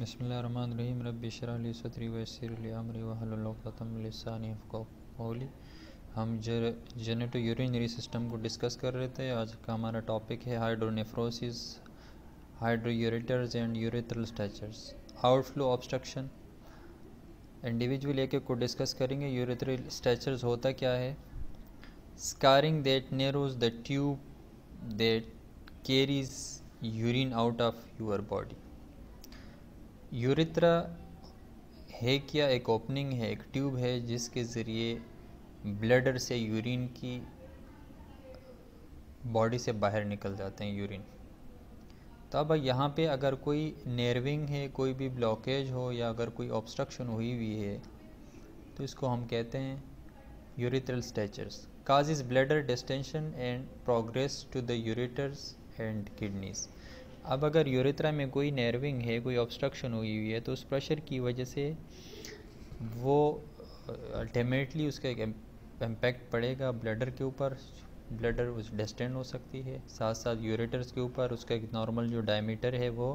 बिस्मिल्लाहिर्रहमानिर्रहीम रब्बि इश्रह ली सदरी वयस्सिर ली अमरी वहलुल उक़दतम मिन लिसानी यफ़क़हू क़ौली। हम जेनेटो यूरिनरी सिस्टम को डिस्कस कर रहे थे। आज का हमारा टॉपिक है hydronephrosis, hydroureters and urethral strictures, outflow obstruction. Individual एक एक को डिस्कस करेंगे। यूरेथ्रल स्ट्रेचर्स होता क्या है? Scarring that narrows the tube that carries urine out of your body. Urethra है क्या? एक ओपनिंग है, एक ट्यूब है जिसके ज़रिए ब्लडर से यूरिन की बॉडी से बाहर निकल जाते हैं यूरिन। तो अब यहाँ पे अगर कोई नर्विंग है, कोई भी ब्लॉकेज हो या अगर कोई ऑब्स्ट्रक्शन हुई हुई है तो इसको हम कहते हैं urethral strictures. Causes bladder distension and progress to the ureters and kidneys. अब अगर यूरेथ्रा में कोई नर्विंग है, कोई ऑब्स्ट्रक्शन हुई हुई है तो उस प्रेशर की वजह से वो अल्टीमेटली उसका एक इम्पैक्ट पड़ेगा ब्लडर के ऊपर। ब्लडर उस डिस्टेंड हो सकती है, साथ साथ यूरेटर्स के ऊपर उसका एक नॉर्मल जो डायमीटर है वो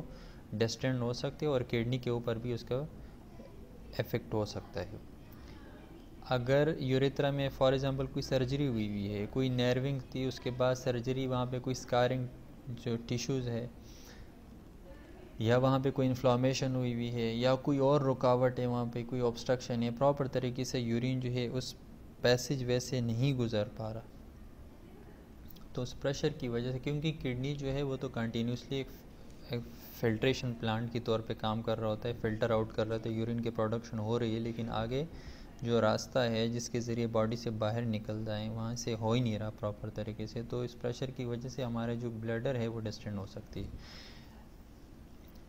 डिस्टेंड हो सकती है और किडनी के ऊपर भी उसका इफ़ेक्ट हो सकता है। अगर यूरेथ्रा में फॉर एग्ज़ाम्पल कोई सर्जरी हुई हुई है, कोई नर्विंग थी, उसके बाद सर्जरी, वहाँ पे कोई स्कारिंग जो टिश्यूज़ है या वहाँ पे कोई इन्फ्लामेशन हुई हुई है या कोई और रुकावट है, वहाँ पे कोई ऑब्स्ट्रक्शन है, प्रॉपर तरीके से यूरिन जो है उस पैसेज वे से नहीं गुज़र पा रहा, तो उस प्रेशर की वजह से, क्योंकि किडनी जो है वो तो कंटिन्यूसली एक फिल्ट्रेशन प्लांट के तौर पे काम कर रहा होता है, फ़िल्टर आउट कर रहा होता है, यूरिन की प्रोडक्शन हो रही है, लेकिन आगे जो रास्ता है जिसके ज़रिए बॉडी से बाहर निकल जाए वहाँ से हो ही नहीं रहा प्रॉपर तरीके से। तो इस प्रेशर की वजह से हमारे जो ब्लडर है वो डिस्टेंड हो सकती है।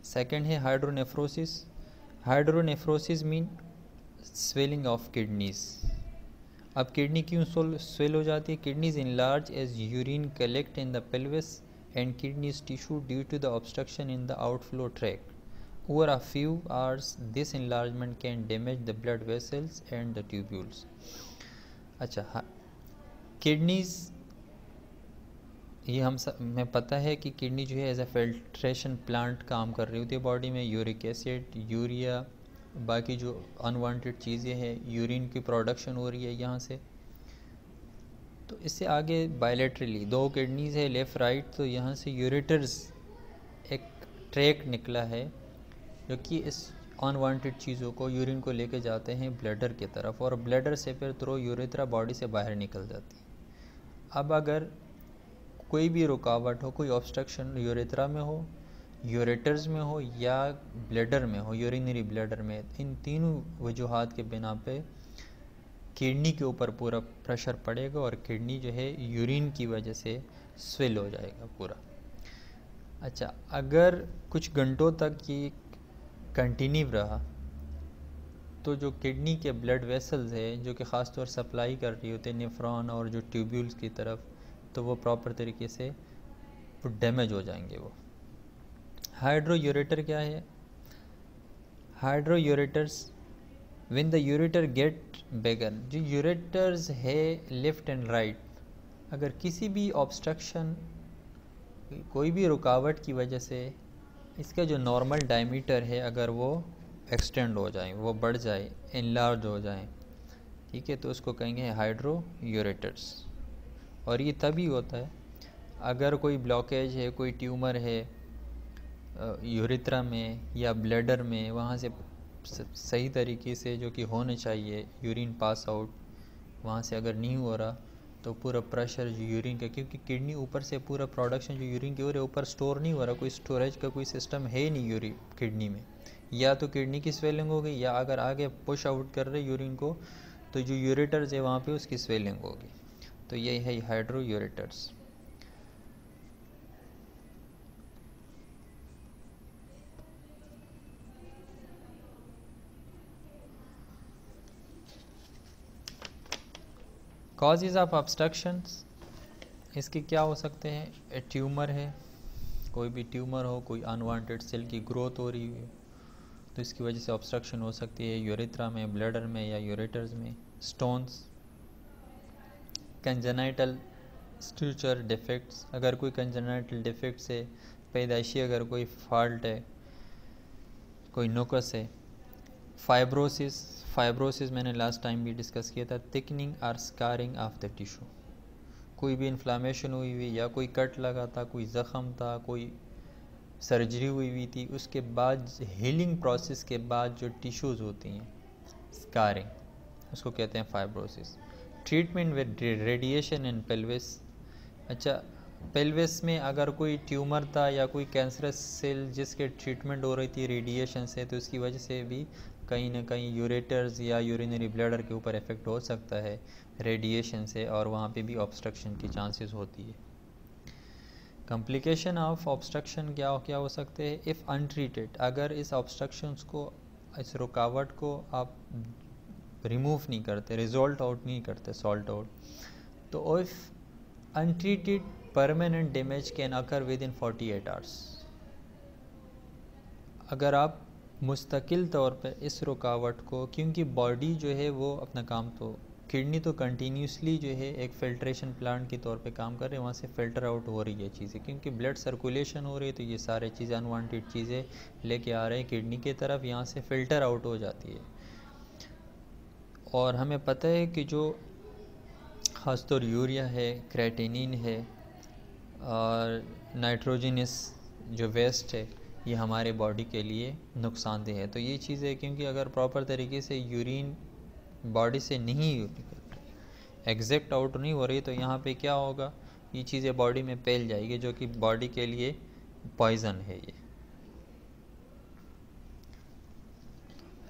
सेकंड है hydronephrosis. Hydronephrosis mean swelling of kidneys. अब किडनी क्यों स्वेल हो जाती है? Kidneys enlarge as urine collect in the pelvis and kidneys tissue due to the obstruction in the outflow tract. Over a few hours, this enlargement can damage the blood vessels and the tubules. अच्छा, kidneys, ये हमें पता है कि kidney जो है as a filtration plant काम कर रही होती है बॉडी में। यूरिक एसिड, यूरिया, बाकी जो अनवांटेड चीज़ें हैं, यूरिन की प्रोडक्शन हो रही है यहाँ से। तो इससे आगे बायलेटरली दो किडनीज है, लेफ़्ट राइट, तो यहाँ से यूरेटर्स एक ट्रैक निकला है जो कि इस अनवांटेड चीज़ों को, यूरिन को लेके जाते हैं ब्लडर की तरफ और ब्लडर से फिर थ्रू यूरेथ्रा बॉडी से बाहर निकल जाती है। अब अगर कोई भी रुकावट हो, कोई ऑब्स्ट्रक्शन यूरेथ्रा में हो, यूरेटर्स में हो या ब्लडर में हो, यूरिनरी ब्लडर में, इन तीनों वजूहात के बिना पे किडनी के ऊपर पूरा प्रेशर पड़ेगा और किडनी जो है यूरिन की वजह से स्वेल हो जाएगा पूरा। अच्छा, अगर कुछ घंटों तक ये कंटिन्यू रहा तो जो किडनी के ब्लड वेसल्स है जो कि ख़ास तौर सप्लाई कर रही होते हैं नेफ्रॉन और जो ट्यूब्यूल्स की तरफ, तो वो प्रॉपर तरीके से डैमेज हो जाएंगे वो। हाइड्रोयूरेटर क्या है? Hydroureters when the ureter get bigger, जो यूरेटर्स है लेफ़्ट एंड राइट, अगर किसी भी ऑब्स्ट्रक्शन, कोई भी रुकावट की वजह से इसका जो नॉर्मल डायमीटर है अगर वो एक्सटेंड हो जाए, वो बढ़ जाए, इनलार्ज हो जाए, ठीक है, तो उसको कहेंगे हाइड्रोयूरेटर्स। और ये तभी होता है अगर कोई ब्लॉकेज है, कोई ट्यूमर है यूरेथ्रा में या ब्लैडर में, वहाँ से सही तरीके से जो कि होने चाहिए यूरिन पास आउट, वहाँ से अगर नहीं हो रहा तो पूरा प्रेशर जो यूरिन का, क्योंकि किडनी ऊपर से पूरा प्रोडक्शन जो यूरिन की हो रही है ऊपर स्टोर नहीं हो रहा, कोई स्टोरेज का कोई सिस्टम है नहीं यूरिन किडनी में, या तो किडनी की स्वेलिंग हो गई या अगर आगे पुश आउट कर रहे यूरिन को तो जो यूरेटर्स है वहाँ पे उसकी स्वेलिंग होगी। तो यही है हाइड्रोयूरेटर्स। कॉजेज ऑफ ऑब्स्ट्रक्शंस इसके क्या हो सकते हैं? ट्यूमर है, कोई भी ट्यूमर हो, कोई अनवांटेड सेल की ग्रोथ हो रही है तो इसकी वजह से ऑब्स्ट्रक्शन हो सकती है यूरेथ्रा में, ब्लैडर में या यूरेटर्स में। स्टोन्स, कंजेनाइटल स्ट्रक्चर डिफेक्ट्स, अगर कोई कंजेनाइटल डिफेक्ट से पैदाइशी अगर कोई फॉल्ट है, कोई नुक्स है। फाइब्रोसिस, फाइब्रोसिस मैंने लास्ट टाइम भी डिस्कस किया था, थिकनिंग और स्कारिंग ऑफ द टिश्यू। कोई भी इन्फ्लामेशन हुई हुई या कोई कट लगा था, कोई ज़ख़म था, कोई सर्जरी हुई हुई थी, उसके बाद हीलिंग प्रोसेस के बाद जो टिश्यूज़ होती हैं, स्कारिंग, उसको कहते हैं fibrosis. Treatment with radiation in pelvis. अच्छा, पेल्विस में अगर कोई ट्यूमर था या कोई कैंसरस सेल जिसके ट्रीटमेंट हो रही थी रेडिएशन से, तो उसकी वजह से भी कहीं ना कहीं यूरेटर्स या यूरिनरी ब्लैडर के ऊपर इफ़ेक्ट हो सकता है रेडिएशन से, और वहाँ पे भी ऑब्स्ट्रक्शन की चांसेस होती है। कॉम्प्लिकेशन ऑफ ऑब्स्ट्रक्शन क्या हो सकते हैं? इफ़ अनट्रीटेड, अगर इस ऑब्स्ट्रक्शंस को, इस रुकावट को आप रिमूव नहीं करते, रिजॉल्ट आउट नहीं करते, सॉल्ट आउट, तो if untreated permanent damage can occur with in 48 hours. अगर आप मुस्तकिल तौर पर इस रुकावट को, क्योंकि बॉडी जो है वो अपना काम, तो किडनी तो कंटिन्यूसली जो है एक फ़िल्ट्रेशन प्लांट के तौर पे काम कर रहे हैं, वहाँ से फ़िल्टर आउट हो रही है चीज़ें, क्योंकि ब्लड सर्कुलेशन हो रही है, तो ये सारे चीज़ें अनवांटेड चीज़ें लेके आ रहे हैं किडनी के तरफ, यहाँ से फ़िल्टर आउट हो जाती है। और हमें पता है कि जो ख़ासतौर यूरिया है, क्रेटिनिन है और नाइट्रोजनस जो वेस्ट है, ये हमारे बॉडी के लिए नुकसानदेह है। तो ये चीज़ें, क्योंकि अगर प्रॉपर तरीके से यूरिन बॉडी से नहीं एग्जैक्ट आउट नहीं हो रही, तो यहाँ पे क्या होगा, ये चीज़ें बॉडी में फैल जाएगी, जो कि बॉडी के लिए पॉइज़न है ये।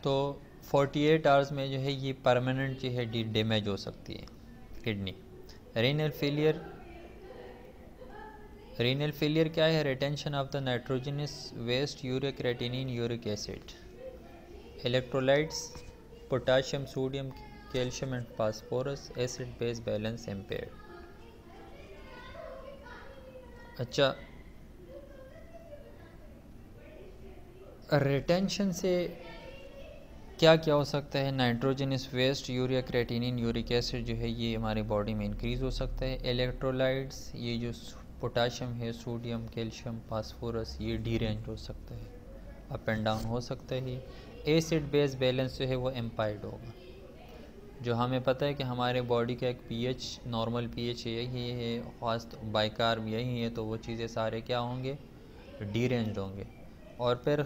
तो 48 आवर्स में जो है ये परमानेंट जो है डैमेज हो सकती है kidney. Renal failure, renal failure क्या है? Retention of the nitrogenous waste, urea, creatinine, uric acid, electrolytes, potassium, sodium, calcium and phosphorus, acid base balance impaired. अच्छा, रिटेंशन से क्या क्या हो सकता है? Nitrogenous waste, urea, creatinine, uric acid जो है ये हमारे बॉडी में इंक्रीज़ हो सकता है। इलेक्ट्रोलाइट्स, ये जो पोटाशियम है, सोडियम, कैल्शियम, फास्फोरस, ये डीरेंज हो सकता है, अप एंड डाउन हो सकता है। एसिड बेस बैलेंस जो है वो इम्पायर्ड होगा। जो हमें पता है कि हमारे बॉडी का एक पीएच, नॉर्मल पीएच यही है, ख़ास बाइकार्ब यही है, तो वो चीज़ें सारे क्या होंगे? डीरेंज्ड होंगे। और फिर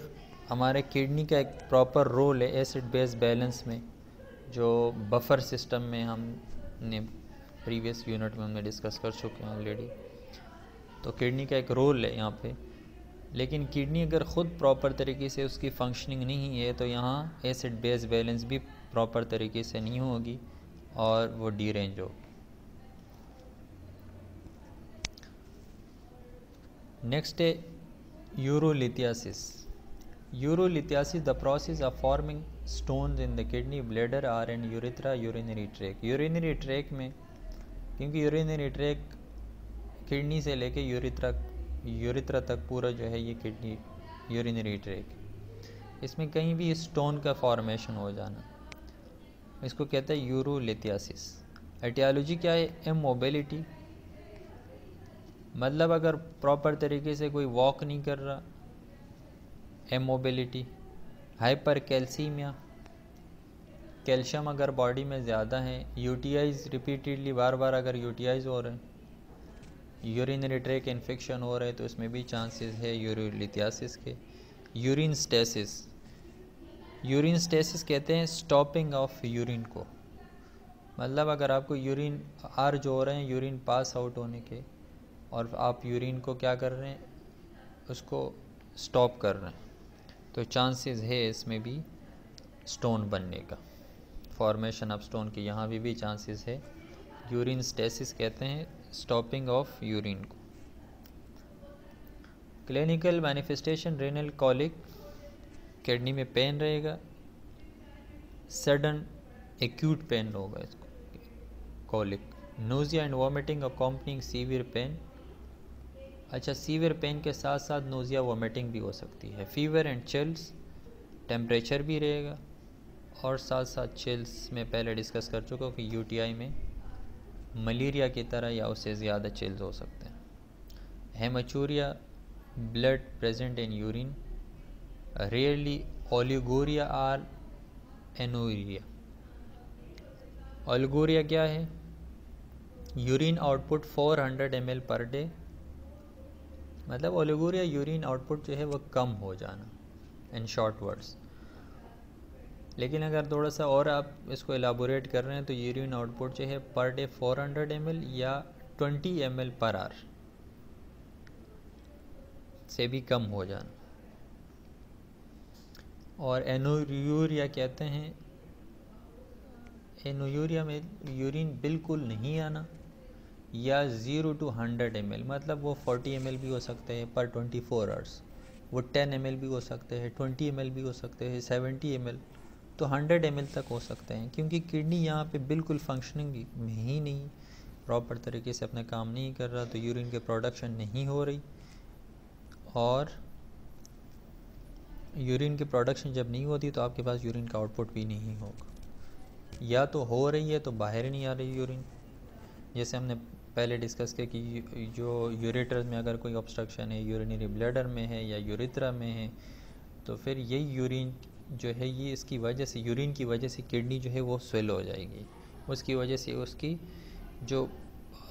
हमारे किडनी का एक प्रॉपर रोल है एसिड बेस बैलेंस में, जो बफर सिस्टम में हमने प्रीवियस यूनिट में हमने डिस्कस कर चुके हैं ऑलरेडी। तो किडनी का एक रोल है यहाँ पे, लेकिन किडनी अगर ख़ुद प्रॉपर तरीके से उसकी फंक्शनिंग नहीं है, तो यहाँ एसिड बेस बैलेंस भी प्रॉपर तरीके से नहीं होगी और वो डीरेंज होगी। नेक्स्ट है urolithiasis. Urolithiasis, the process of forming stones in the kidney, bladder or and urethra, urinary tract. Urinary tract में, क्योंकि यूरिनरी ट्रैक किडनी से लेके यूरिथ्रा तक पूरा जो है ये किडनी यूरिनरी ट्रैक, इसमें कहीं भी स्टोन का फॉर्मेशन हो जाना, इसको कहते हैं यूरोलिथियासिस। एटियोलॉजी क्या है? इमोबिलिटी, मतलब अगर प्रॉपर तरीके से कोई वॉक नहीं कर रहा, इमोबिलिटी। हाइपर कैल्सीमिया, कैल्शियम अगर बॉडी में ज़्यादा है। यूटीआईज, रिपीटेडली बार बार अगर यूटीआईज हो रहे हैं, यूरिनरी ट्रैक इन्फेक्शन हो रहे हैं, तो इसमें भी चांसेस है यूरोलिथियासिस के। यूरिन स्टेसिस, यूरिन स्टेसिस कहते हैं स्टॉपिंग ऑफ यूरिन को, मतलब अगर आपको यूरिन अर्ज हो रहे हैं यूरिन पास आउट होने के, और आप यूरिन को क्या कर रहे हैं, उसको स्टॉप कर रहे हैं, तो चांसेस है इसमें भी स्टोन बनने का, फॉर्मेशन ऑफ स्टोन की यहाँ भी चांसेस है। यूरिन स्टेसिस कहते हैं स्टॉपिंग ऑफ यूरिन को। Clinical manifestation, renal colic, kidney में पेन रहेगा, सडन एक्यूट पेन होगा इसको colic. Nausea and vomiting accompanying severe pain. अच्छा, सीवियर पेन के साथ साथ नोजिया वॉमिटिंग भी हो सकती है। फीवर एंड चिल्स, टेम्परेचर भी रहेगा, और साथ साथ चिल्स में पहले डिस्कस कर चुका हूँ कि यूटीआई में मलेरिया की तरह या उससे ज़्यादा चिल्स हो सकते हैं। Haematuria, blood present in urine, rarely oliguria और एनोरिया। ओलिगोरिया क्या है? Urine output 400 ml per day, मतलब ओलिगोरिया यूरिन आउटपुट जो है वो कम हो जाना, इन शॉर्ट वर्ड्स। लेकिन अगर थोड़ा सा और आप इसको एलाबोरेट कर रहे हैं तो यूरिन आउटपुट जो है पर डे 400 ml या 20 ml पर आवर से भी कम हो जाना। और एनोयूरिया कहते हैं, एनोयूरिया में यूरिन बिल्कुल नहीं आना, या 0 to 100 ml, मतलब वो 40 ml भी हो सकते हैं पर 24 आवर्स, वो 10 ml भी हो सकते हैं, 20 ml भी हो सकते हैं, 70 ml, तो 100 ml तक हो सकते हैं। क्योंकि किडनी यहाँ पे बिल्कुल फंक्शनिंग में ही नहीं, प्रॉपर तरीके से अपना काम नहीं कर रहा, तो यूरिन की प्रोडक्शन नहीं हो रही, और यूरिन की प्रोडक्शन जब नहीं होती तो आपके पास यूरिन का आउटपुट भी नहीं होगा, या तो हो रही है तो बाहर नहीं आ रही यूरिन। जैसे हमने पहले डिस्कस किया कि जो यूरेटर में अगर कोई ऑब्स्ट्रक्शन है, यूरिनरी ब्लैडर में है या यूरिथ्रा में है, तो फिर यही यूरिन जो है ये इसकी वजह से, यूरिन की वजह से किडनी जो है वो स्वेल हो जाएगी, उसकी वजह से उसकी जो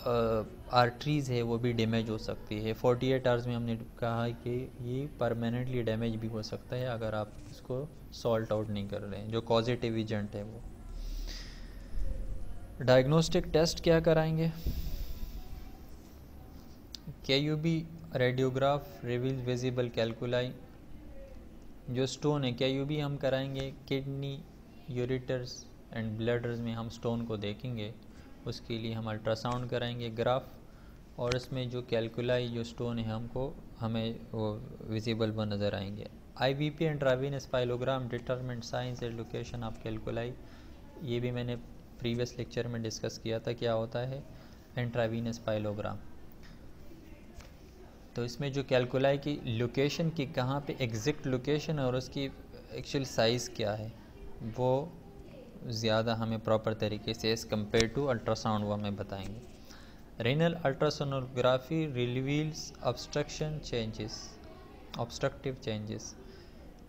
आर्टरीज़ है वो भी डैमेज हो सकती है। 48 आवर्स में हमने कहा है कि ये परमानेंटली डैमेज भी हो सकता है अगर आप इसको सॉल्ट आउट नहीं कर रहे हैं, जो कॉजेटिव एजेंट है वो। डायग्नोस्टिक टेस्ट क्या कराएंगे? KUB radiograph reveal visible calculi. जो स्टोन है KUB हम कराएंगे, किडनी, यूरेटर्स एंड ब्लैडर्स में हम स्टोन को देखेंगे, उसके लिए हम अल्ट्रासाउंड कराएंगे ग्राफ, और इसमें जो कैलकुलाई जो स्टोन है हमें वो विजिबल वो नज़र आएंगे। IVP intravenous pyelogram determinate size and location of calculi, ये भी मैंने प्रीवियस लेक्चर में डिस्कस किया था क्या होता है इंट्रावीनस पाइलोग्राम। तो इसमें जो कैलकुलाई की लोकेशन की कहाँ पे एग्जैक्ट लोकेशन और उसकी एक्चुअल साइज़ क्या है वो ज़्यादा हमें प्रॉपर तरीके से एज़ कम्पेयर टू अल्ट्रासाउंड वो हमें बताएंगे। Renal ultrasonography reveals obstructive changes.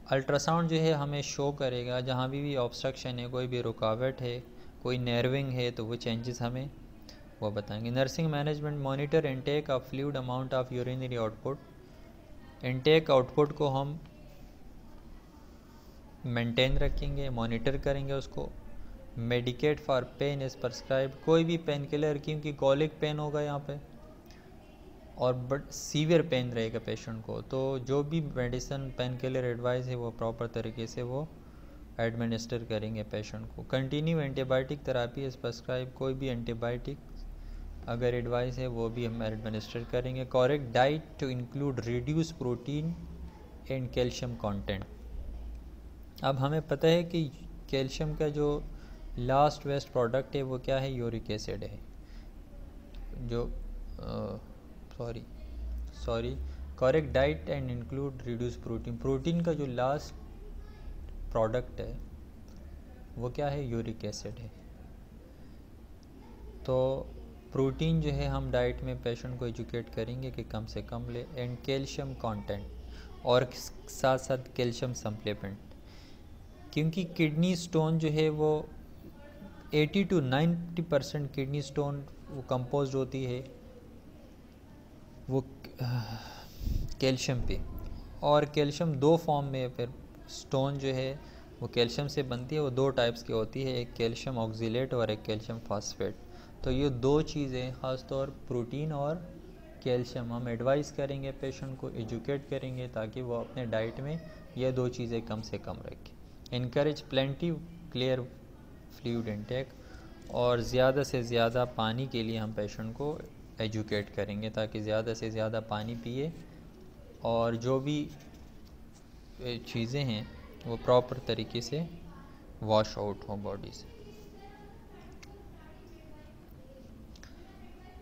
Ultrasound जो है हमें शो करेगा जहाँ भी ऑब्स्ट्रक्शन है, कोई भी रुकावट है, कोई नर्विंग है, तो वो चेंजेस हमें वो बताएंगे। Nursing management monitor intake of fluid amount of urinary output. Intake output को हम मेंटेन रखेंगे, मॉनिटर करेंगे उसको। Medicate for pain is prescribe, कोई भी पेन किलर, क्योंकि कॉलिक पेन होगा यहाँ पे और बट सीवियर पेन रहेगा पेशेंट को, तो जो भी मेडिसिन पेन किलर एडवाइस है वो प्रॉपर तरीके से वो एडमिनिस्टर करेंगे पेशेंट को। Continue antibiotic therapy is prescribe, कोई भी एंटीबायोटिक अगर एडवाइस है वो भी हम एडमिनिस्टर करेंगे। Correct diet to include reduce protein and calcium content. अब हमें पता है कि कैल्शियम का जो लास्ट वेस्ट प्रोडक्ट है वो क्या है, यूरिक एसिड है। जो sorry correct diet and include reduce protein, protein का जो लास्ट प्रोडक्ट है वो क्या है, यूरिक एसिड है। तो प्रोटीन जो है हम डाइट में पेशेंट को एजुकेट करेंगे कि कम से कम ले, एंड कैल्शियम कंटेंट, और साथ साथ कैल्शियम सप्लीमेंट, क्योंकि किडनी स्टोन जो है वो 80 to 90% किडनी स्टोन वो कंपोज होती है वो कैल्शियम पे, और कैल्शियम दो फॉर्म में फिर स्टोन जो है वो कैल्शियम से बनती है, वो दो टाइप्स की होती है, एक कैल्शियम ऑक्सीलेट और एक कैल्शियम फॉस्फेट। तो ये दो चीज़ें ख़ासतौर प्रोटीन और कैल्शियम हम एडवाइस करेंगे पेशेंट को, एजुकेट करेंगे ताकि वो अपने डाइट में ये दो चीज़ें कम से कम रखें। Encourage plenty clear fluid intake, और ज़्यादा से ज़्यादा पानी के लिए हम पेशेंट को एजुकेट करेंगे ताकि ज़्यादा से ज़्यादा पानी पिए और जो भी चीज़ें हैं वो प्रॉपर तरीके से वॉश आउट हो बॉडी से।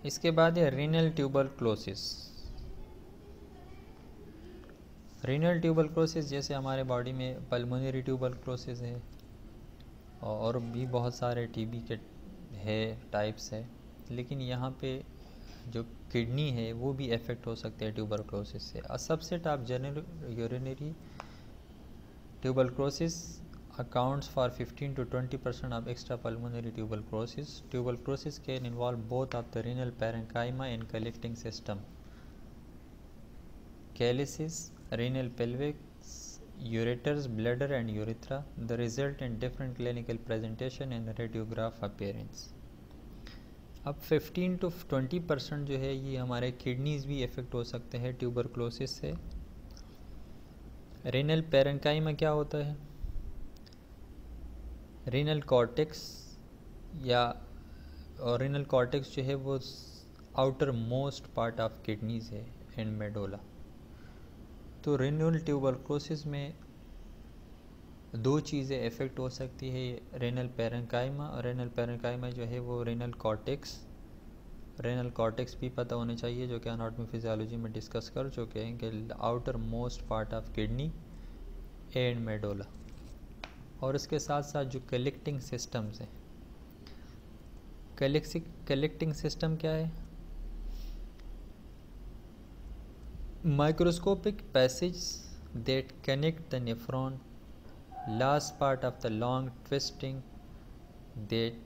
इसके बाद है रीनल ट्यूबरक्लोसिस। रीनल ट्यूबरक्लोसिस जैसे हमारे बॉडी में पल्मोनरी ट्यूबरक्लोसिस है और भी बहुत सारे टीबी के है टाइप्स है, लेकिन यहाँ पे जो किडनी है वो भी अफेक्ट हो सकते हैं ट्यूबरक्लोसिस से। Subset of general urinary Tuberculosis accounts for 15 to 20% of extrapulmonary tuberculosis. Tuberculosis can involve both of the renal parenchyma and collecting system, calyces, renal pelvis, ureters, bladder and urethra. The result in different clinical presentation and radiograph appearance. अब 15 to 20% जो है ये हमारे kidneys भी effect हो सकते हैं tuberculosis से। रेनल पेरेंकाइमा क्या होता है? रेनल कॉर्टेक्स या और रेनल कॉर्टेक्स जो है वो outer most part of kidneys है एंड मेडोला। तो रेनल ट्यूबरक्लोसिस में दो चीज़ें इफ़ेक्ट हो सकती है, रेनल पेरेंकाइमा और रेनल पेरेंकाइमा जो है वो रेनल कॉर्टेक्स भी पता होने चाहिए जो कि एनाटॉमी फिजियोलॉजी में डिस्कस कर चुके हैं कि outer most part of kidney and medulla. और इसके साथ साथ जो कलेक्टिंग सिस्टम्स हैं, कलेक्टिंग सिस्टम क्या है? Microscopic passage that connect the nephron, last part of the long twisting that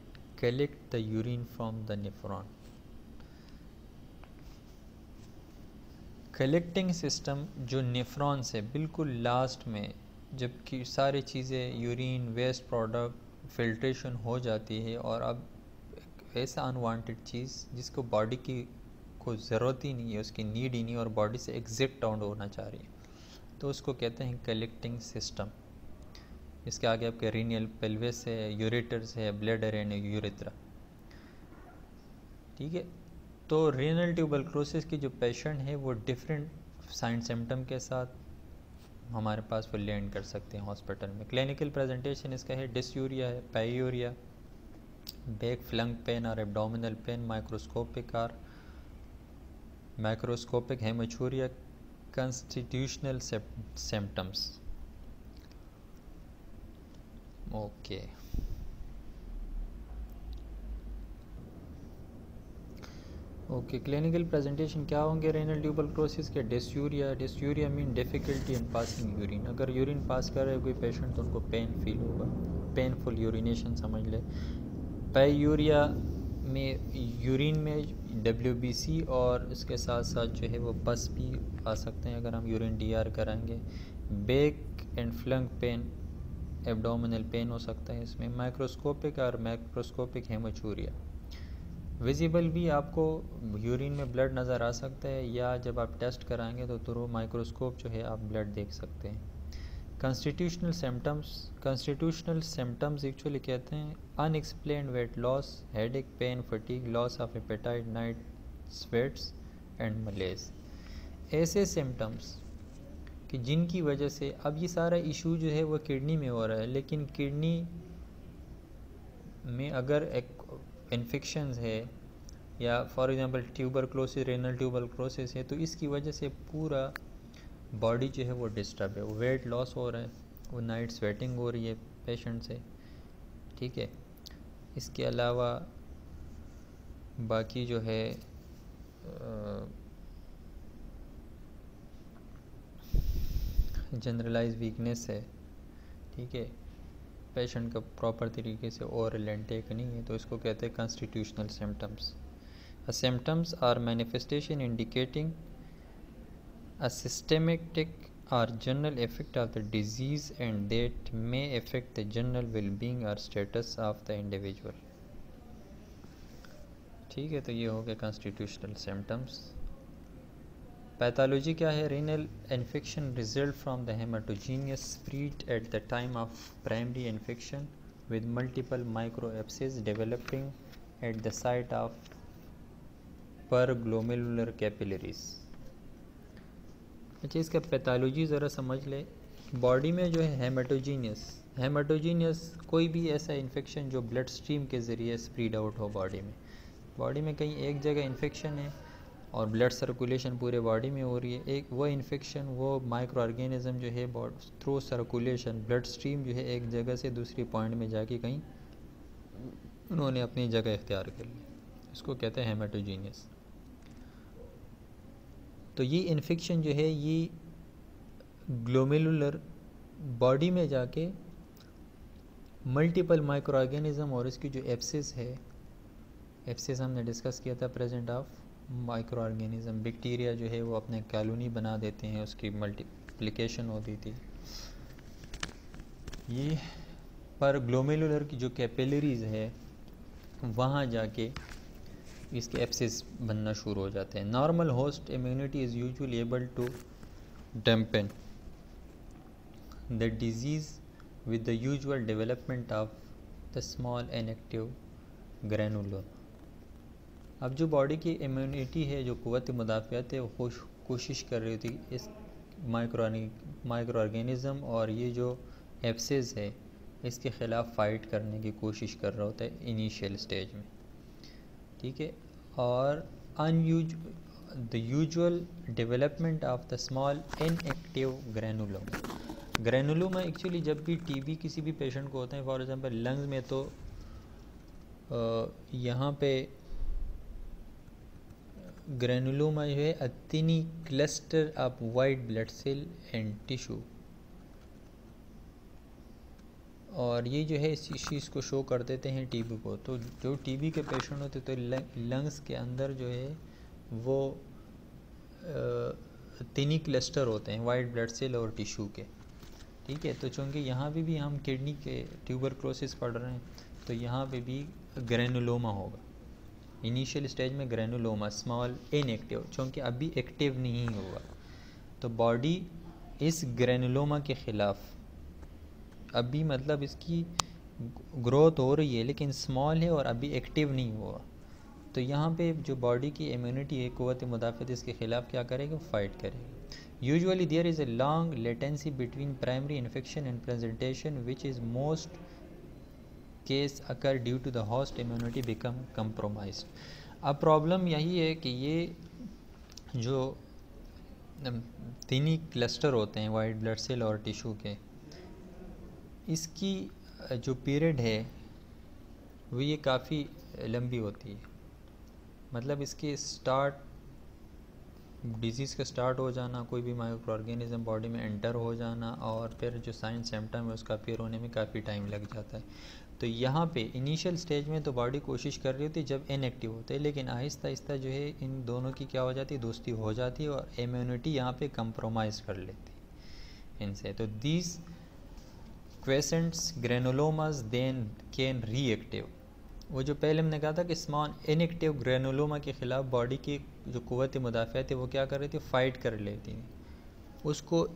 collect the urine from the nephron. Collecting system जो nephron से बिल्कुल लास्ट में, जबकि सारी चीज़ें यूरिन वेस्ट प्रोडक्ट फिल्ट्रेशन हो जाती है और अब ऐसा अनवांटेड चीज़ जिसको बॉडी की को ज़रूरत ही नहीं है, उसकी नीड ही नहीं और बॉडी से एग्जिट आउट होना चाह रही है, तो उसको कहते हैं कलेक्टिंग सिस्टम। इसके आगे आपके रीनियल पेल्विस है, यूरेटर्स है, ब्लैडर एंड यूरेथ्रा। ठीक है, तो रीनल ट्यूबरक्लोसिस की जो पेशेंट है वो डिफरेंट साइन सिम्टम के साथ हमारे पास वो लैंड कर सकते हैं हॉस्पिटल में। क्लिनिकल प्रेजेंटेशन इसका है डिस्यूरिया है, पायूरिया, बैक फ्लंग पेन और abdominal pain, microscopic haematuria, constitutional symptoms. Okay, clinical presentation क्या होंगे रेनल ट्यूबरक्लोसिस के? Dysuria mean difficulty in passing urine. अगर यूरिन पास कर रहे कोई पेशेंट तो उनको पेन फील होगा, पेनफुल यूरिनेशन समझ ले। पायूरिया में यूरिन में WBC और इसके साथ साथ जो है वो पस भी आ सकते हैं अगर हम यूरिन DR कराएंगे। Back and flank pain, abdominal pain हो सकता है इसमें। माइक्रोस्कोपिक हेमेचूरिया, विजिबल भी आपको यूरिन में ब्लड नज़र आ सकता है या जब आप टेस्ट कराएंगे तो थ्रू माइक्रोस्कोप जो है आप ब्लड देख सकते हैं। कॉन्स्टिट्यूशनल सिम्टम्स एक्चुअली कहते हैं unexplained weight loss, headache, pain, fatigue, loss of appetite, night sweats and malaise. ऐसे सिम्टम्स कि जिनकी वजह से अब ये सारा इशू जो है वो किडनी में हो रहा है, लेकिन किडनी में अगर एक इन्फेक्शंस है या for example tuberculosis, renal tuberculosis है, तो इसकी वजह से पूरा बॉडी जो है वो डिस्टर्ब है, वो वेट लॉस हो रहा है, वो नाइट स्वेटिंग हो रही है पेशेंट से। ठीक है, इसके अलावा बाकी जो है जनरलाइज वीकनेस है। ठीक है, पेशेंट का प्रॉपर तरीके से ओरल इनटेक नहीं है, तो इसको कहते हैं constitutional symptoms. Symptoms are manifestation indicating a systematic or general effect of the disease and that may affect the general well-being or status of the individual. ठीक है, तो ये हो गया कॉन्स्टिट्यूशनल सिम्टम्स। पैथोलॉजी क्या है? Renal infection result from the haematogenous spread at the time of primary infection with multiple microabscess developing at the site of perglomerular capillaries. अच्छा, इसका पैथोलॉजी ज़रा समझ ले। बॉडी में जो है हेमाटोजीनियस कोई भी ऐसा इन्फेक्शन जो ब्लड स्ट्रीम के ज़रिए स्प्रीड आउट हो बॉडी में कहीं एक जगह इन्फेक्शन है और ब्लड सर्कुलेशन पूरे बॉडी में हो रही है, एक वो इन्फेक्शन, वो माइक्रो ऑर्गेनिज्म जो है थ्रू सर्कुलेशन ब्लड स्ट्रीम जो है एक जगह से दूसरी पॉइंट में जाके कहीं उन्होंने अपनी जगह इख्तियार कर ली, इसको कहते हैं हेमाटोजीनियस। तो ये इन्फेक्शन जो है ये ग्लोमेरुलर बॉडी में जाके मल्टीपल माइक्रो ऑर्गेनिज्म और इसकी जो एप्सिस है, एप्सिस हमने डिस्कस किया था, present of micro organism, bacteria जो है वो अपने कॉलोनी बना देते हैं, उसकी मल्टीप्लिकेशन होती थी ये, पर ग्लोमेरुलर की जो कैपिलरीज है वहाँ जाके इसके एप्सिस बनना शुरू हो जाते हैं। Normal host immunity is usually able to dampen the disease with the usual development of the small inactive granuloma। अब जो बॉडी की इम्यूनिटी है, जो क़ुव्वत मुदाफ़ियत है, वो कोशिश कर रही थी इस माइक्रो ऑर्गेनिज़म और ये जो एप्सिस है इसके ख़िलाफ़ फ़ाइट करने की कोशिश कर रहा होता है इनिशियल स्टेज में, ठीक है। और the usual development of the small inactive granuloma. Granuloma actually जब भी टीबी किसी भी पेशेंट को होते हैं, फॉर एग्जांपल लंग्स में, तो यहाँ पे ग्रैनुलोमा जो है a tiny cluster of white blood cell and tissue, और ये जो है इस चीज़ को शो कर देते हैं टीबी को। तो जो टीबी के पेशेंट होते तो लंग्स के अंदर जो है वो थिनी क्लस्टर होते हैं वाइट ब्लड सेल और टिश्यू के, ठीक है। तो चूँकि यहाँ पे भी हम किडनी के ट्यूबरक्लोसिस पढ़ रहे हैं, तो यहाँ पे भी ग्रैनुलोमा होगा इनिशियल स्टेज में, ग्रैनुलोमा स्मॉल इनएक्टिव, चूँकि अभी एक्टिव नहीं हुआ। तो बॉडी इस ग्रैनुलोमा के ख़िलाफ़ अभी मतलब इसकी ग्रोथ हो रही है लेकिन स्मॉल है और अभी एक्टिव नहीं हुआ। तो यहाँ पे जो बॉडी की इम्यूनिटी है, क़ुव्वत मुदाफ़ियत, इसके ख़िलाफ़ क्या करेगा, फाइट करेगी। Usually there is a long latency between primary infection and presentation which is most case occur due to the host immunity become compromised. अब प्रॉब्लम यही है कि ये जो थिनी क्लस्टर होते हैं वाइट ब्लड सेल और टिश्यू के, इसकी जो पीरियड है वो ये काफ़ी लंबी होती है। मतलब इसके स्टार्ट, डिजीज़ का स्टार्ट हो जाना, कोई भी माइक्रो ऑर्गेनिज्म बॉडी में एंटर हो जाना, और फिर जो साइन सिम्टम है उसका अपीयर होने में काफ़ी टाइम लग जाता है। तो यहाँ पे इनिशियल स्टेज में तो बॉडी कोशिश कर रही होती है जब इनएक्टिव होते हैं, लेकिन आहिस्ता आहिस्ता जो है इन दोनों की क्या हो जाती है, दोस्ती हो जाती है और इम्यूनिटी यहाँ पे कंप्रोमाइज़ कर लेती है इनसे। तो these quiescent granulomas then can reactive, वो जो पहले हमने कहा था कि स्मॉल इनएक्टिव ग्रेनुलोमा के ख़िलाफ़ बॉडी की जो क़ुव्वत मुदाफ़ियत है वो क्या कर रही थी, फ़ाइट कर लेती हैं। उसको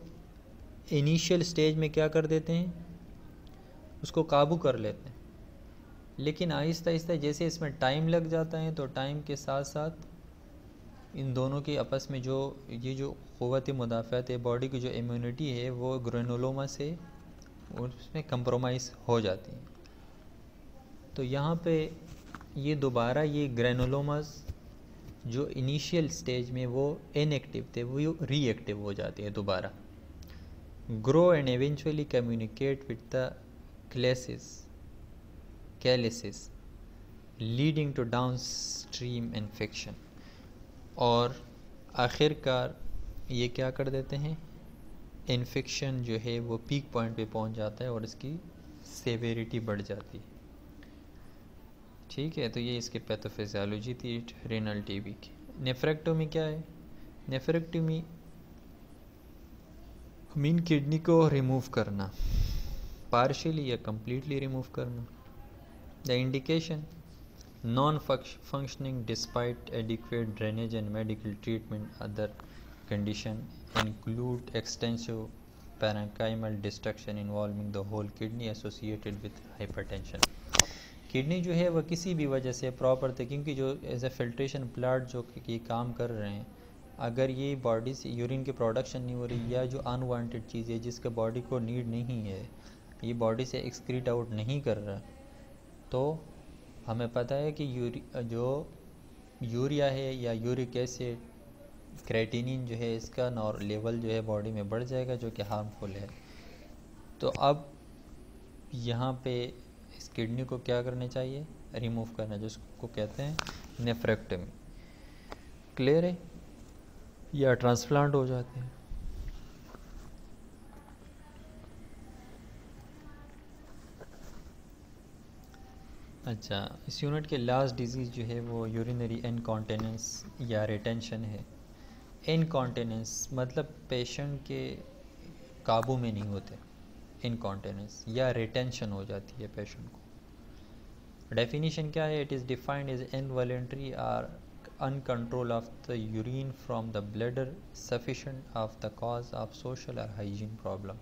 इनिशियल स्टेज में क्या कर देते हैं, उसको काबू कर लेते हैं, लेकिन आहिस्ता आहिस्ता जैसे इसमें टाइम लग जाता है, तो टाइम के साथ साथ इन दोनों के आपस में जो ये जो क़ुव्वत मुदाफ़ियत है, बॉडी की जो इम्यूनिटी है, वो ग्रेनुलोमा से उसमें कंप्रोमाइज़ हो जाती है। तो यहाँ पे ये दोबारा ये ग्रेनुलोमास जो इनिशियल स्टेज में वो इनएक्टिव थे वो रीएक्टिव हो जाती है दोबारा, grow and eventually communicate with the calyces leading to down stream infection, और आखिरकार ये क्या कर देते हैं, इन्फेक्शन जो है वो पीक पॉइंट पे पहुंच जाता है और इसकी सेवेरिटी बढ़ जाती है, ठीक है। तो ये इसकी पैथोफिजियोलॉजी थी रेनल टीबी की। नेफ्रेक्टोमी क्या है, नेफ्रेक्टोमी मीन किडनी को रिमूव करना, पार्शियली या कम्प्लीटली रिमूव करना। The indication non functioning despite adequate drainage and medical treatment, other condition include extensive parenchymal destruction involving the whole kidney associated with hypertension. Kidney जो है वह किसी भी वजह से प्रॉपर थे, क्योंकि जो एज ए फिल्ट्रेशन प्लांट जो ये काम कर रहे हैं, अगर ये बॉडी से यूरिन की प्रोडक्शन नहीं हो रही, या जो अनवांटेड चीज़ है जिसका बॉडी को नीड नहीं है ये बॉडी से एक्सक्रीट आउट नहीं कर रहा, तो हमें पता है कि यूरिया है या यूरिक एसिड, क्रेटिनिन जो है इसका लेवल जो है बॉडी में बढ़ जाएगा, जो कि हार्मफुल है। तो अब यहाँ पे इस किडनी को क्या करना चाहिए, रिमूव करना, जिसको कहते हैं नेफ्रेक्टमी। क्लियर है, या ट्रांसप्लांट हो जाते हैं। अच्छा, इस यूनिट के लास्ट डिजीज़ जो है वो यूरिनरी इनकॉन्टिनेंस या रिटेंशन है। इनकॉन्टिनेंस मतलब पेशेंट के काबू में नहीं होते, इनकॉन्टिनेंस या रिटेंशन हो जाती है पेशेंट को। डेफिनेशन क्या है? It is defined as involuntary और uncontrol of the urine from the bladder sufficient of the cause of social और हाइजीन प्रॉब्लम।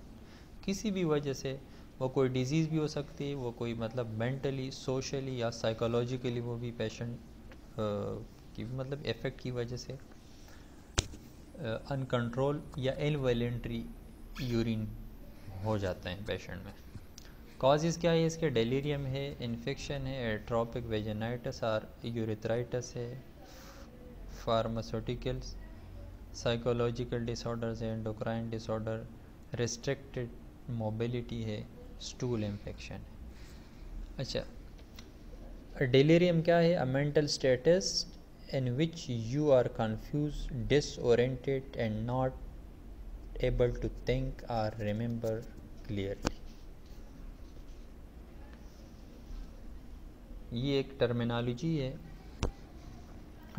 किसी भी वजह से, वो कोई डिज़ीज़ भी हो सकती है, वो कोई मतलब मेंटली, सोशली या साइकोलॉजिकली वो भी पेशेंट की मतलब इफ़ेक्ट की वजह से अनकंट्रोल या इनवॉलेंट्री यूरिन हो जाता है पेशेंट में। कॉजेज़ क्या है इसके? डेलीरियम है, इन्फेक्शन है, एट्रोपिक वेजिनाइटिस और यूरिथ्राइटिस है, फार्मास्यूटिकल्स, साइकोलॉजिकल डिसऑर्डर्स है, एंडोक्राइन डिसऑर्डर, रिस्ट्रिक्टेड मोबिलिटी है, स्टूल इन्फेक्शन है। अच्छा, डेलीरियम क्या है? A mental status in which you are confuse, disoriented and not able to think और रिमेंबर क्लियरली। ये एक टर्मिनोलॉजी है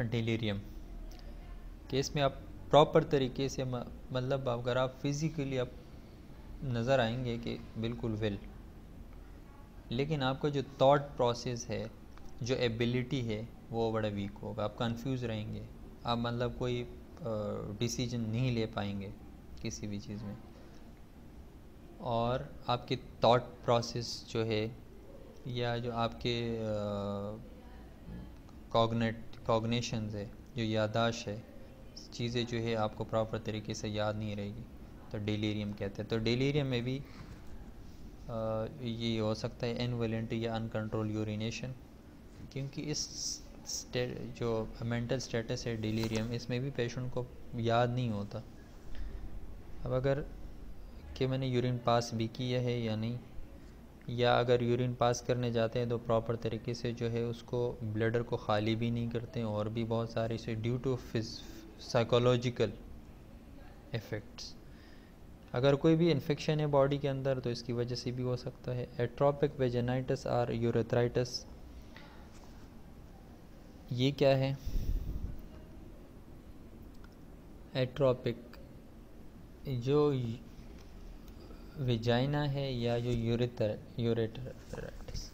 डेलीरियम कि इसमें आप प्रॉपर तरीके से मतलब अगर आप फिज़िकली आप नज़र आएंगे कि बिल्कुल वेल, लेकिन आपका जो थॉट प्रोसेस है, जो एबिलिटी है, वो बड़ा वीक होगा। आप कंफ्यूज रहेंगे, आप मतलब कोई डिसीजन नहीं ले पाएंगे किसी भी चीज़ में, और आपके थॉट प्रोसेस जो है या जो आपके कॉग्निशंस है, जो यादाश्त है, चीज़ें जो है आपको प्रॉपर तरीके से याद नहीं रहेगी, तो डेलीरियम कहते हैं। तो डेलीरियम में भी ये हो सकता है इनवॉलेंट्री या अनकंट्रोल यूरिनेशन, क्योंकि इस जो मेंटल स्टेटस है डेलीरियम, इसमें भी पेशेंट को याद नहीं होता अब अगर कि मैंने यूरिन पास भी किया है या नहीं, या अगर यूरिन पास करने जाते हैं तो प्रॉपर तरीके से जो है उसको ब्लैडर को ख़ाली भी नहीं करते हैं, और भी बहुत सारे से ड्यू टू साइकोलॉजिकल इफ़ेक्ट्स। अगर कोई भी इन्फेक्शन है बॉडी के अंदर तो इसकी वजह से भी हो सकता है। एट्रोपिक वेजिनाइटिस और यूरेथ्राइटिस, ये क्या है? एट्रोपिक जो वेजाइना है या जो यूरेथ्राइटिस,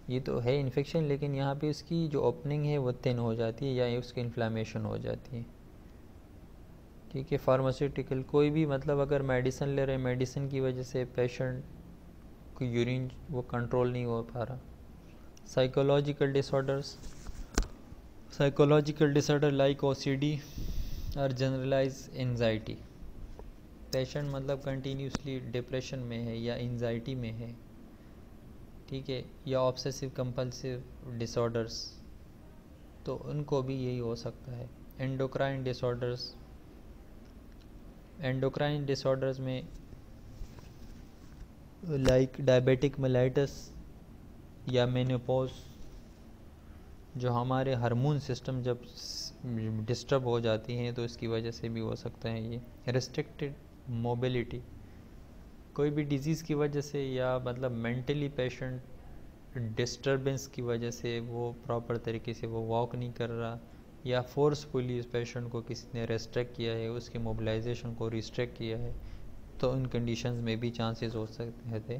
ये तो है इन्फेक्शन, लेकिन यहाँ पे उसकी जो ओपनिंग है वो थिन हो जाती है या उसकी इन्फ्लामेशन हो जाती है। ठीक है, फार्मास्यूटिकल कोई भी मतलब अगर मेडिसिन ले रहे हैं, मेडिसिन की वजह से पेशेंट को यूरिन वो कंट्रोल नहीं हो पा रहा। Psychological disorders, psychological disorder like OCD और जनरलाइज एंजाइटी, पेशेंट मतलब कंटिन्यूसली डिप्रेशन में है या एंजाइटी में है, ठीक है, या ऑब्सेसिव कंपल्सिव डिसऑर्डर्स, तो उनको भी यही हो सकता है। एंडोक्राइन डिसऑर्डर्स, एंडोक्राइन डिसऑर्डर्स में लाइक डायबिटिक मेलाइटस या मेनोपॉज, जो हमारे हार्मोन सिस्टम जब डिस्टर्ब हो जाती हैं तो इसकी वजह से भी हो सकता है ये। रिस्ट्रिक्टेड मोबिलिटी, कोई भी डिजीज़ की वजह से या मतलब मेंटली पेशेंट डिस्टर्बेंस की वजह से वो प्रॉपर तरीके से वो वॉक नहीं कर रहा, या फोर्सफुली इस पेशेंट को किसी ने रेस्ट्रिक्ट किया है, उसके मोबिलाइजेशन को रिस्ट्रिक्ट किया है, तो इन कंडीशंस में भी चांसेस हो सकते थे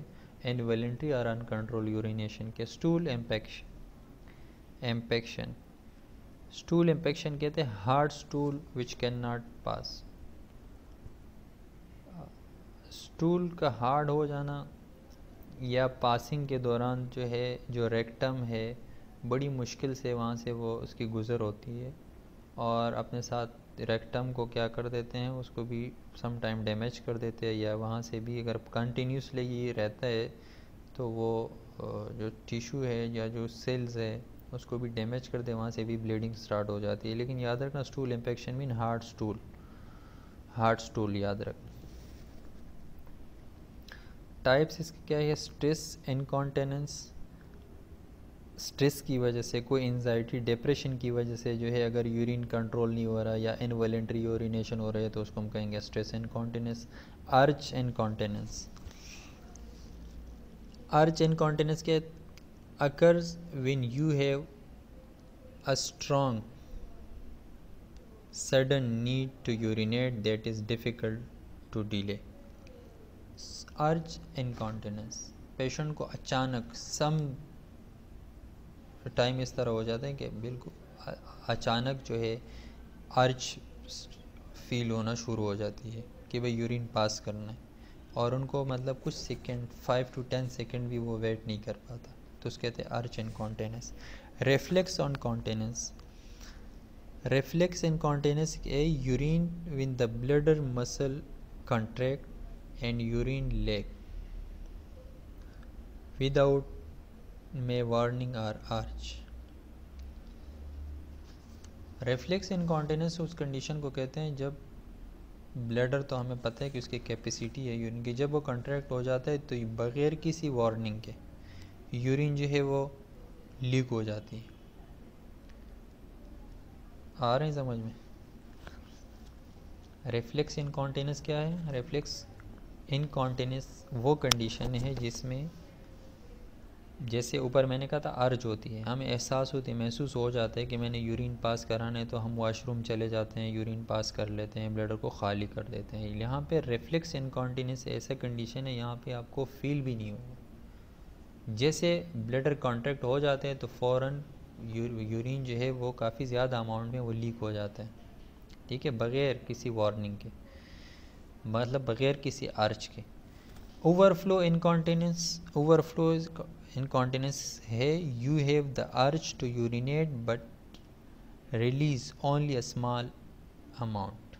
इनवॉलेंट्री और अनकंट्रोल यूरिनेशन के। स्टूल इम्पेक्शन, स्टूल इम्पेक्शन कहते हैं hard stool which can not pass. Stool का हार्ड हो जाना या पासिंग के दौरान जो है, जो रेक्टम है, बड़ी मुश्किल से वहाँ से वो उसकी गुज़र होती है, और अपने साथ रेक्टम को क्या कर देते हैं, उसको भी सम टाइम डैमेज कर देते हैं, या वहाँ से भी अगर कंटिन्यूसली ये रहता है तो वो जो टिश्यू है या जो सेल्स है उसको भी डैमेज कर दे, वहाँ से भी ब्लीडिंग स्टार्ट हो जाती है। लेकिन याद रखना, stool infection mean hard stool याद रखना। टाइप्स इसके क्या है? स्ट्रेस इनकॉन्टिनेंस, स्ट्रेस की वजह से, कोई एंजाइटी डिप्रेशन की वजह से जो है अगर यूरिन कंट्रोल नहीं हो रहा या इनवॉलेंट्री यूरिनेशन हो रहा है तो उसको हम कहेंगे स्ट्रेस इनकॉन्टिनेंस। अर्ज इनकॉन्टिनेंस, अर्ज इनकॉन्टिनेंस के occurs when you have a strong sudden need to urinate that is difficult to delay. अर्ज इनकॉन्टिनेंस, पेशेंट को अचानक सम टाइम इस तरह हो जाता है कि बिल्कुल अचानक जो है अर्ज फील होना शुरू हो जाती है कि भाई यूरिन पास करना है, और उनको मतलब कुछ सेकंड 5 to 10 सेकंड भी वो वेट नहीं कर पाता, तो उसके कहते हैं अर्ज incontinence. Reflex on continence, reflex incontinence a urine when the bladder muscle contract and urine leak without may warning or urge। reflex incontinence उस कंडीशन को कहते हैं जब ब्लैडर, तो हमें पता है कि उसकी कैपेसिटी है यूरिन की, जब वो कॉन्ट्रैक्ट हो जाता है तो बग़ैर किसी वार्निंग के यूरिन जो है वो लीक हो जाती है। आ रहे हैं समझ में? रिफ्लेक्स इनकॉन्टिनेंस क्या है? रिफ्लेक्स इनकॉन्टिनेंस वो कंडीशन है जिसमें जैसे ऊपर मैंने कहा था अर्ज होती है, हमें एहसास होती है, महसूस हो जाता है कि मैंने यूरिन पास कराना है, तो हम वॉशरूम चले जाते हैं, यूरिन पास कर लेते हैं, ब्लैडर को खाली कर देते हैं। यहाँ पे रिफ्लेक्स इनकॉन्टिनेंस ऐसा कंडीशन है यहाँ पे आपको फील भी नहीं होगा, जैसे ब्लैडर कॉन्ट्रैक्ट हो जाते हैं तो फ़ौरन यूरिन जो है वो काफ़ी ज़्यादा अमाउंट में वो लीक हो जाता है, ठीक है, बग़ैर किसी वार्निंग के, मतलब बग़ैर किसी अर्ज के। ओवरफ्लो इनकॉन्टिनेंस, ओवरफ्लो इनकॉन्टिनेंस है you have the urge to urinate but release only a small amount.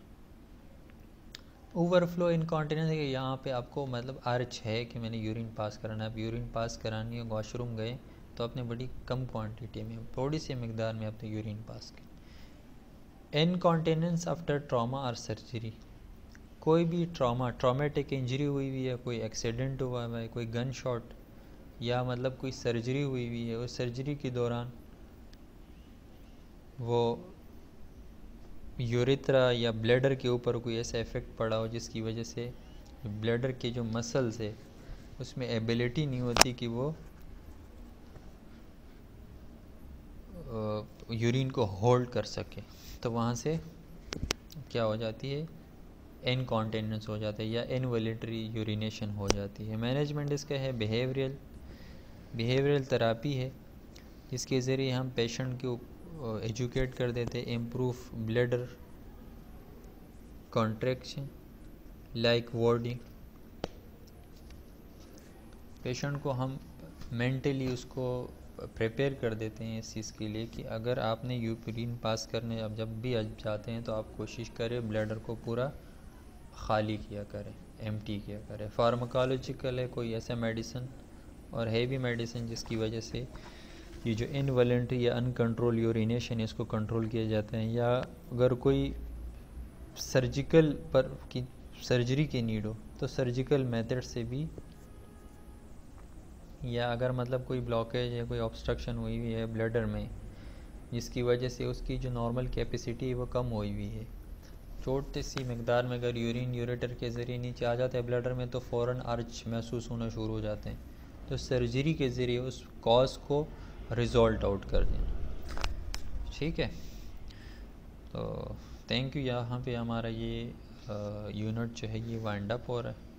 Overflow incontinence है कि यहाँ पे आपको मतलब अर्ज है कि मैंने यूरिन पास कराना है, आप यूरिन पास करानी है, वॉशरूम गए तो आपने बड़ी कम क्वांटिटी में, थोड़ी सी मकदार में आपने यूरिन पास की। इनकॉन्टिनेंस आफ्टर ट्रॉमा और सर्जरी, कोई भी ट्रॉमेटिक इंजरी हुई है, कोई एक्सीडेंट हुआ है, कोई गन शॉट या मतलब कोई सर्जरी हुई है, उस सर्जरी के दौरान वो यूरेथ्रा या ब्लैडर के ऊपर कोई ऐसा इफ़ेक्ट पड़ा हो जिसकी वजह से ब्लैडर के जो मसल्स है उसमें एबिलिटी नहीं होती कि वो यूरिन को होल्ड कर सके, तो वहाँ से क्या हो जाती है, इनकॉन्टिनेंस हो जाता है या इनवॉलेंटरी यूरिनेशन हो जाती है। मैनेजमेंट इसका है बिहेवियरल थेरेपी है, जिसके ज़रिए हम पेशेंट को एजुकेट कर देते हैं, improve bladder contraction like wording. Patient को हम मेंटली उसको प्रिपेयर कर देते हैं इस चीज़ के लिए कि अगर आपने यूरिन पास करने अब जब भी जाते हैं तो आप कोशिश करें ब्लैडर को पूरा खाली किया करें, एम्प्टी किया करें। फार्माकोलॉजिकल है कोई ऐसा मेडिसिन और हैवी मेडिसिन जिसकी वजह से ये जो इनवॉलेंटरी या अनकंट्रोल यूरिनेशन है इसको कंट्रोल किया जाता है, या अगर कोई सर्जिकल पर की सर्जरी की नीड हो तो सर्जिकल मेथड से भी, या अगर मतलब कोई ब्लॉकेज है, कोई ऑब्स्ट्रक्शन हुई हुई है ब्लैडर में जिसकी वजह से उसकी जो नॉर्मल कैपेसिटी है वो कम हुई हुई है, छोटी सी मकदार में अगर यूरिन यूरेटर के ज़रिए नीचे आ जाता है ब्लैडर में तो फ़ौरन अर्ज महसूस होना शुरू हो जाते हैं, तो सर्जरी के ज़रिए उस कॉज को रिजॉल्ट आउट कर देना। ठीक है, तो थैंक यू। यहाँ पे हमारा ये यूनिट जो है ये वाइंड अप हो रहा है।